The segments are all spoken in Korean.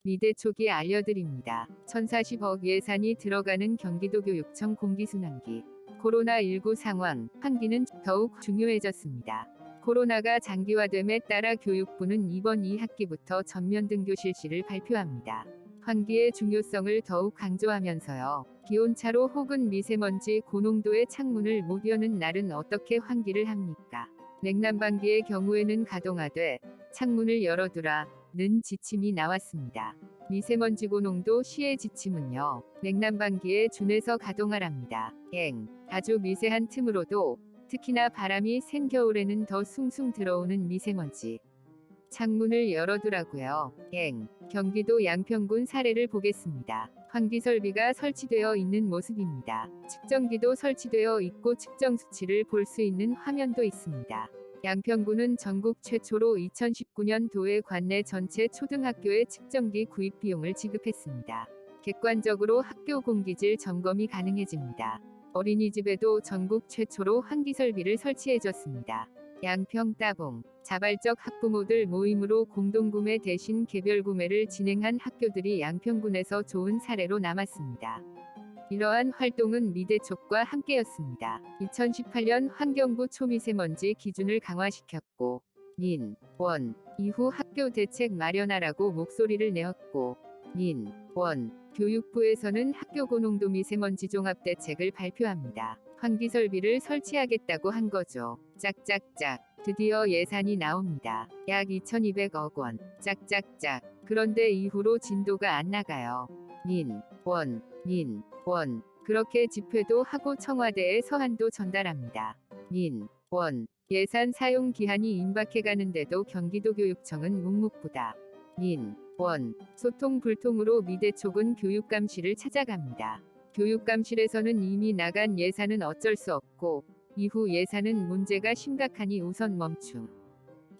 미대촉이 알려드립니다. 1040억 예산이 들어가는 경기도교육청 공기순환기. 코로나19 상황, 환기는 더욱 중요해졌습니다. 코로나가 장기화됨에 따라 교육부는 이번 2학기부터 전면 등교 실시를 발표합니다. 환기의 중요성을 더욱 강조하면서요. 기온차로 혹은 미세먼지 고농도의 창문을 못 여는 날은 어떻게 환기를 합니까? 냉난방기의 경우에는 가동하되 창문을 열어두라 는 지침이 나왔습니다. 미세먼지 고농도 시의 지침은요. 냉난방기에 준해서 가동하랍니다. 아주 미세한 틈으로도 특히나 바람이 센 겨울에는 더 숭숭 들어오는 미세먼지. 창문을 열어두라고요. 경기도 양평군 사례를 보겠습니다. 환기 설비가 설치되어 있는 모습입니다. 측정기도 설치되어 있고 측정 수치를 볼 수 있는 화면도 있습니다. 양평군은 전국 최초로 2019년도에 관내 전체 초등학교에 측정기 구입 비용을 지급했습니다. 객관적으로 학교 공기질 점검이 가능해집니다. 어린이집에도 전국 최초로 환기 설비를 설치해줬습니다. 양평 따봉, 자발적 학부모들 모임으로 공동구매 대신 개별구매를 진행한 학교들이 양평군에서 좋은 사례로 남았습니다. 이러한 활동은 미대촉과 함께였습니다. 2018년 환경부 초미세먼지 기준을 강화시켰고 민, 원, 이후 학교 대책 마련하라고 목소리를 내었고 민, 원, 교육부에서는 학교 고농도 미세먼지 종합대책을 발표합니다. 환기 설비를 설치하겠다고 한 거죠. 짝짝짝. 드디어 예산이 나옵니다. 약 2200억 원. 짝짝짝. 그런데 이후로 진도가 안 나가요. 민, 원. 그렇게 집회도 하고 청와대에 서한도 전달합니다. 민, 원. 예산 사용 기한이 임박해가는데도 경기도교육청은 묵묵부답. 민, 원. 소통 불통으로 미대촉은 교육감실을 찾아갑니다. 교육감실에서는 이미 나간 예산은 어쩔 수 없고 이후 예산은 문제가 심각하니 우선 멈춤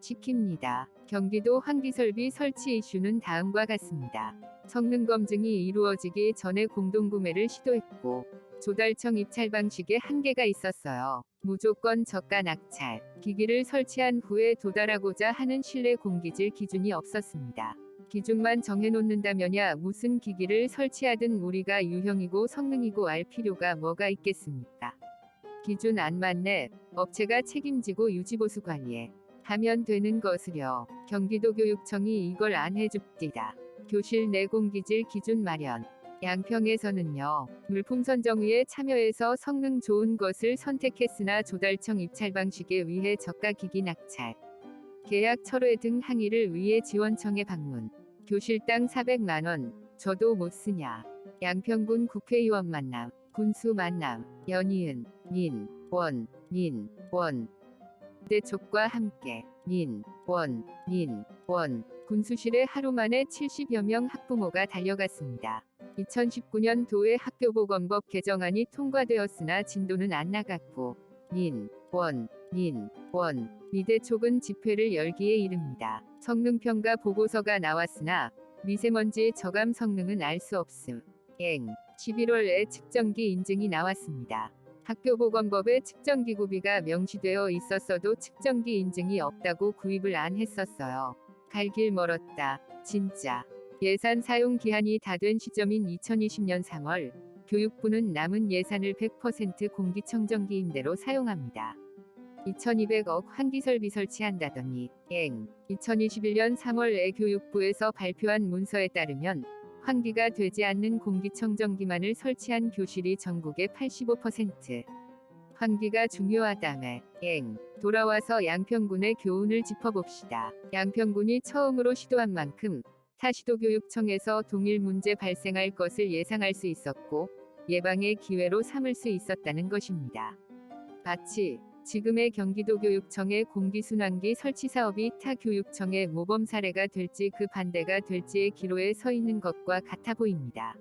시킵니다. 경기도 환기설비 설치 이슈는 다음과 같습니다. 성능 검증이 이루어지기 전에 공동구매를 시도했고 조달청 입찰 방식에 한계가 있었어요. 무조건 저가 낙찰. 기기를 설치한 후에 도달하고자 하는 실내 공기질 기준이 없었습니다. 기준만 정해놓는다면야 무슨 기기를 설치하든 우리가 유형이고 성능이고 알 필요가 뭐가 있겠습니까? 기준 안 맞네. 업체가 책임지고 유지보수 관리해 하면 되는 것을요. 경기도교육청이 이걸 안 해줍디다. 교실 내 공기질 기준 마련. 양평에서는요. 물품 선정위에 참여해서 성능 좋은 것을 선택했으나 조달청 입찰 방식에 의해 저가 기기 낙찰. 계약 철회 등 항의를 위해 지원청에 방문. 교실당 400만원. 저도 못 쓰냐. 양평군 국회의원 만남. 군수 만남. 연이은. 민, 원. 대촉과 함께. 민, 원. 군수실에 하루 만에 70여 명 학부모가 달려갔습니다. 2019년도에 학교보건법 개정안이 통과되었으나 진도는 안 나갔고 민, 원. 미대촉은 집회를 열기에 이릅니다. 성능평가 보고서가 나왔으나 미세먼지 저감 성능은 알 수 없음. 11월에 측정기 인증이 나왔습니다. 학교보건법에 측정기 구비가 명시되어 있었어도 측정기 인증이 없다고 구입을 안 했었어요. 갈 길 멀었다. 진짜. 예산 사용 기한이 다 된 시점인 2020년 3월, 교육부는 남은 예산을 100% 공기청정기 임대로 사용합니다. 2200억 환기설비 설치한다더니 2021년 3월에 교육부에서 발표한 문서에 따르면 환기가 되지 않는 공기청정기만을 설치한 교실이 전국의 85%. 환기가 중요하다며. 돌아와서 양평군의 교훈을 짚어봅시다. 양평군이 처음으로 시도한 만큼 타시도교육청에서 동일 문제 발생할 것을 예상할 수 있었고 예방의 기회로 삼을 수 있었다는 것입니다. 마치 지금의 경기도교육청의 공기순환기 설치 사업이 타 교육청의 모범 사례가 될지 그 반대가 될지의 기로에 서 있는 것과 같아 보입니다.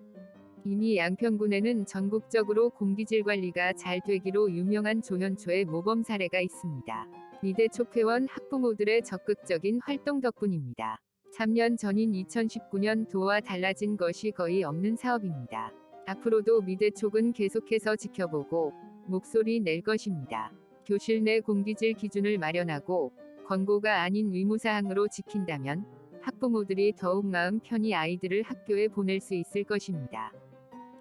이미 양평군에는 전국적으로 공기질 관리가 잘 되기로 유명한 조현초의 모범 사례가 있습니다. 미대촉 회원 학부모들의 적극적인 활동 덕분입니다. 3년 전인 2019년도와 달라진 것이 거의 없는 사업입니다. 앞으로도 미대촉은 계속해서 지켜보고 목소리 낼 것입니다. 교실 내 공기질 기준을 마련하고 권고가 아닌 의무사항으로 지킨다면 학부모들이 더욱 마음 편히 아이들을 학교에 보낼 수 있을 것입니다.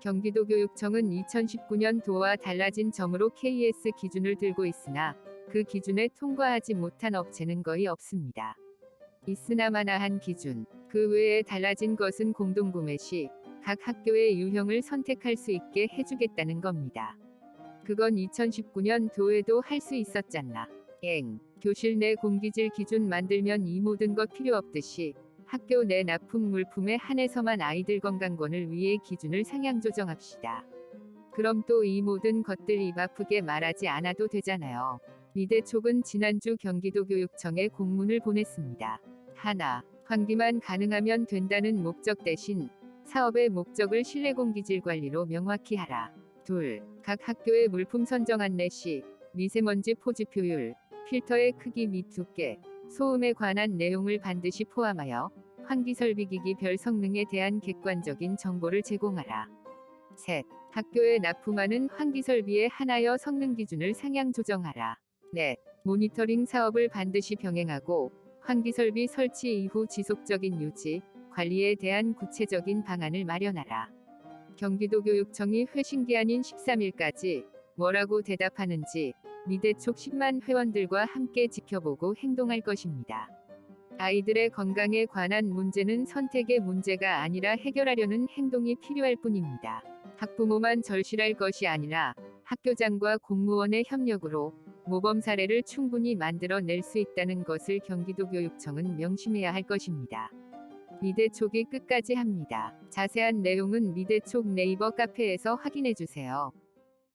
경기도교육청은 2019년도와 달라진 점으로 KS 기준을 들고 있으나 그 기준에 통과하지 못한 업체는 거의 없습니다. 있으나마나한 기준, 그 외에 달라진 것은 공동구매 시 각 학교의 유형을 선택할 수 있게 해주겠다는 겁니다. 그건 2019년도에도 할 수 있었잖아. 교실 내 공기질 기준 만들면 이 모든 것 필요 없듯이 학교 내 납품 물품에 한해서만 아이들 건강권을 위해 기준을 상향 조정합시다. 그럼 또 이 모든 것들 입 아프게 말하지 않아도 되잖아요. 미대촉은 지난주 경기도교육청에 공문을 보냈습니다. 하나, 환기만 가능하면 된다는 목적 대신 사업의 목적을 실내 공기질 관리로 명확히 하라. 둘, 각 학교의 물품 선정 안내 시 미세먼지 포집효율, 필터의 크기 및 두께, 소음에 관한 내용을 반드시 포함하여 환기설비기기 별 성능에 대한 객관적인 정보를 제공하라. 셋, 학교에 납품하는 환기설비에 한하여 성능 기준을 상향 조정하라. 넷, 모니터링 사업을 반드시 병행하고 환기설비 설치 이후 지속적인 유지, 관리에 대한 구체적인 방안을 마련하라. 경기도교육청이 회신기한인 13일까지 뭐라고 대답하는지 미대촉 10만 회원들과 함께 지켜보고 행동할 것입니다. 아이들의 건강에 관한 문제는 선택의 문제가 아니라 해결하려는 행동이 필요할 뿐입니다. 학부모만 절실할 것이 아니라 학교장과 공무원의 협력으로 모범 사례를 충분히 만들어낼 수 있다는 것을 경기도교육청은 명심해야 할 것입니다. 미대촉이 끝까지 합니다. 자세한 내용은 미대촉 네이버 카페에서 확인해주세요.